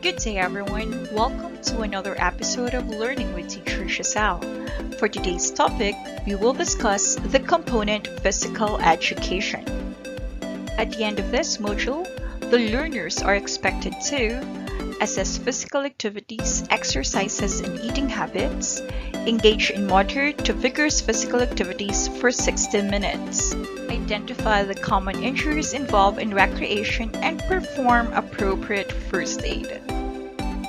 Good day, everyone. Welcome to another episode of Learning with Teacher Giselle. For today's topic, we will discuss the component physical education. At the end of this module, the learners are expected to assess physical activities, exercises, and eating habits, engage in moderate to vigorous physical activities for 60 minutes, identify the common injuries involved in recreation, and perform appropriate first aid.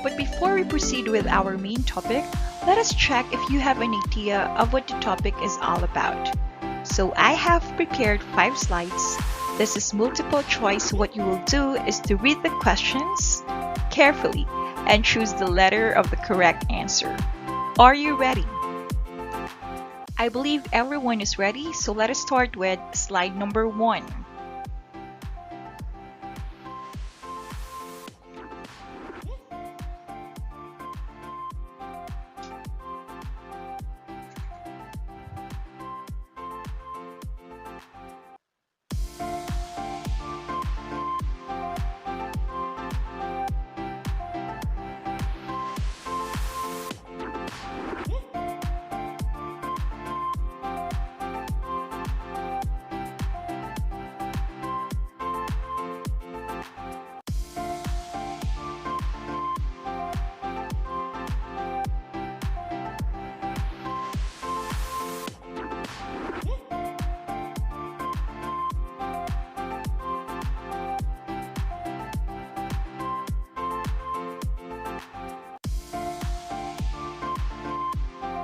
But before we proceed with our main topic, let us check if you have an idea of what the topic is all about. So I have prepared 5 slides. This is multiple choice. What you will do is to read the questions carefully and choose the letter of the correct answer. Are you ready? I believe everyone is ready, so let us start with slide number 1.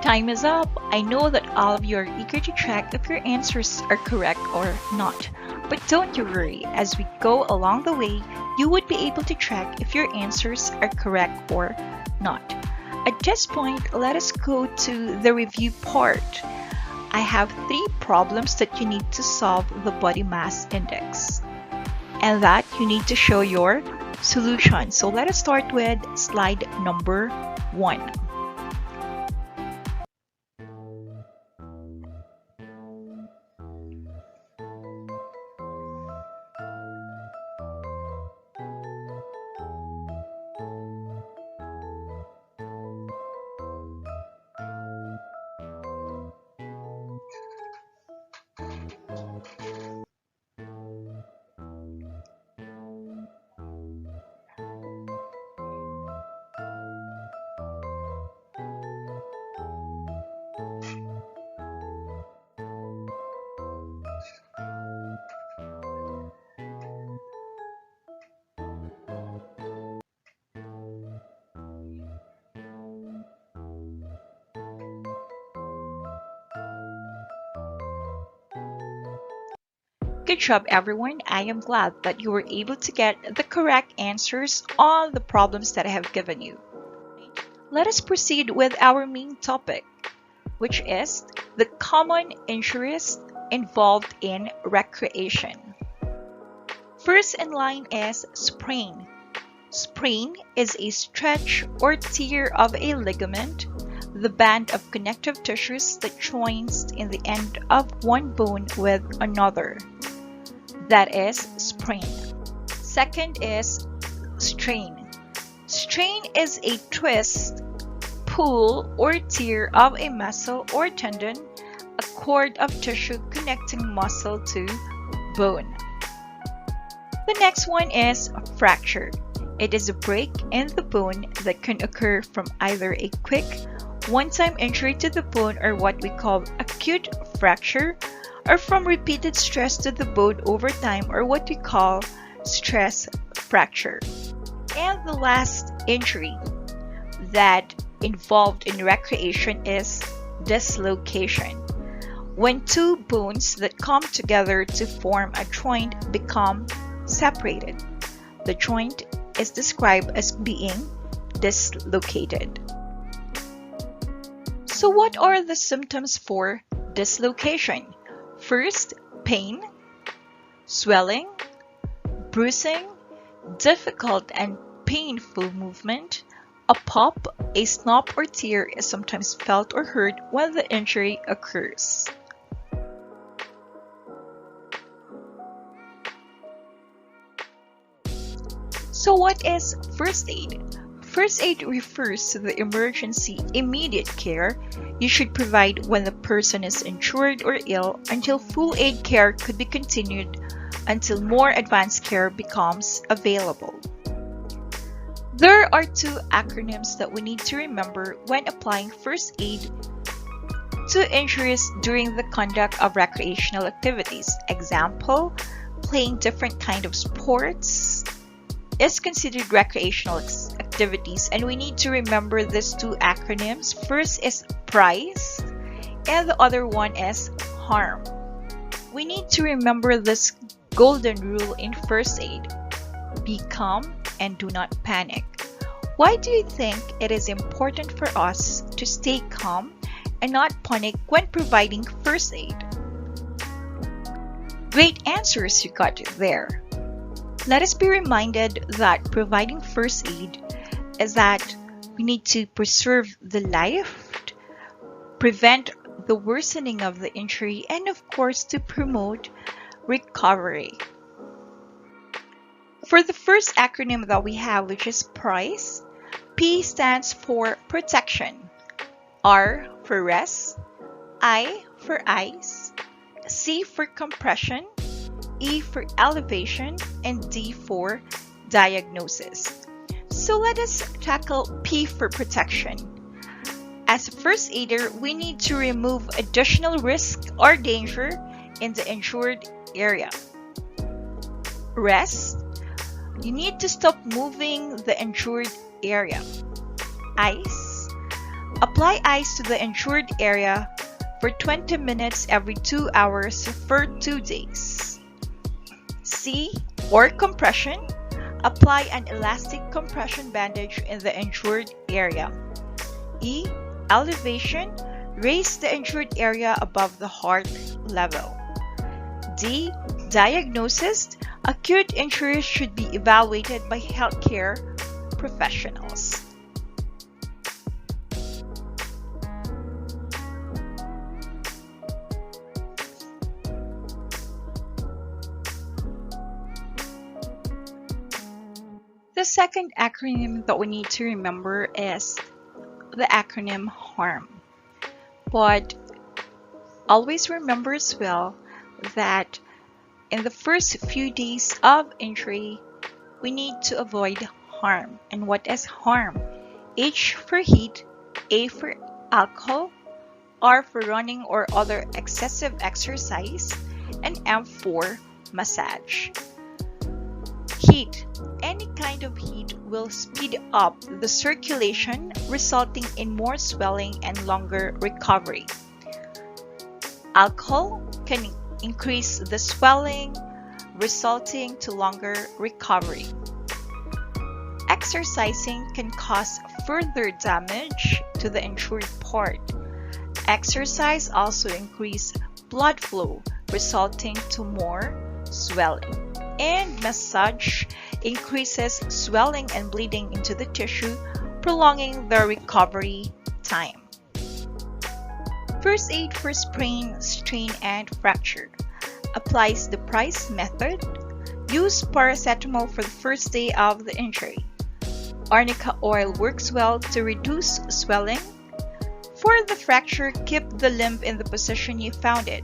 Time is up. I know that all of you are eager to check if your answers are correct or not. But don't you worry, as we go along the way, you would be able to check if your answers are correct or not. At this point, let us go to the review part. I have 3 problems that you need to solve the body mass index, and that you need to show your solution. So let us start with slide number 1. Good job, everyone. I am glad that you were able to get the correct answers on the problems that I have given you. Let us proceed with our main topic, which is the common injuries involved in recreation. First in line is sprain. Sprain is a stretch or tear of a ligament, the band of connective tissues that joins in the end of one bone with another. That is sprain. Second is strain. Strain is a twist, pull, or tear of a muscle or tendon, a cord of tissue connecting muscle to bone. The next one is fracture. It is a break in the bone that can occur from either a quick, one-time injury to the bone, or what we call acute fracture, or from repeated stress to the bone over time, or what we call stress fracture. And the last injury that involved in recreation is dislocation. When 2 bones that come together to form a joint become separated, the joint is described as being dislocated. So what are the symptoms for dislocation? First, pain, swelling, bruising, difficult and painful movement. A pop, a snap or tear is sometimes felt or heard when the injury occurs. So So what is first aid? First aid refers to the emergency immediate care you should provide when the person is injured or ill until full aid care could be continued until more advanced care becomes available. There are two acronyms that we need to remember when applying first aid to injuries during the conduct of recreational activities. Example, playing different kind of sports is considered recreational activities, and we need to remember these two acronyms. First is price and the other one is harm. We need to remember this golden rule in first aid: be calm and do not panic. Why do you think it is important for us to stay calm and not panic when providing first aid? Great answers you got there. Let us be reminded that providing first aid is that we need to preserve the life, prevent the worsening of the injury, and of course to promote recovery. For the first acronym that we have, which is PRICE, P stands for protection, R for rest, I for ice, C for compression, E for elevation, and D for diagnosis. So let us tackle P for protection. As a first aider, we need to remove additional risk or danger in the injured area. Rest, you need to stop moving the injured area. Ice, apply ice to the injured area for 20 minutes every 2 hours for 2 days. C, or compression, apply an elastic compression bandage in the injured area. E, elevation, raise the injured area above the heart level. D, diagnosis, acute injuries should be evaluated by healthcare professionals. The second acronym that we need to remember is the acronym HARM. But always remember as well that in the first few days of injury, we need to avoid harm. And what is harm? H for heat, A for alcohol, R for running or other excessive exercise, and M for massage. Heat. Any kind of heat will speed up the circulation, resulting in more swelling and longer recovery. Alcohol can increase the swelling, resulting to longer recovery. Exercising can cause further damage to the injured part. Exercise also increases blood flow, resulting to more swelling. And massage increases swelling and bleeding into the tissue, prolonging the recovery time. First aid for sprain, strain, and fracture. Applies the PRICE method. Use paracetamol for the first day of the injury. Arnica oil works well to reduce swelling. For the fracture, keep the limb in the position you found it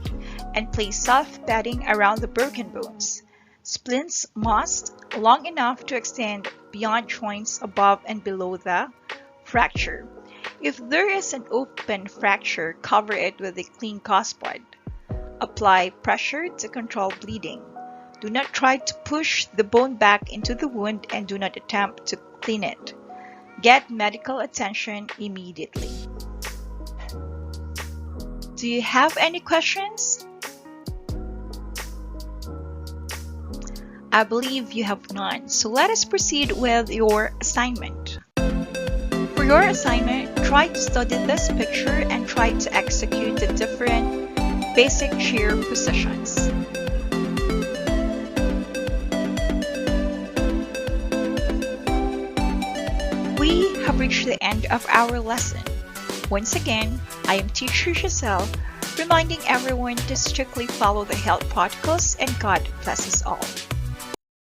and place soft padding around the broken bones. Splints must long enough to extend beyond joints above and below the fracture. If there is an open fracture, cover it with a clean gauze-pad. Apply pressure to control bleeding. Do not try to push the bone back into the wound and do not attempt to clean it. Get medical attention immediately. Do you have any questions? I believe you have none, so let us proceed with your assignment. For your assignment, try to study this picture and try to execute the different basic chair positions. We have reached the end of our lesson. Once again, I am Teacher Giselle, reminding everyone to strictly follow the health protocols, and God bless us all.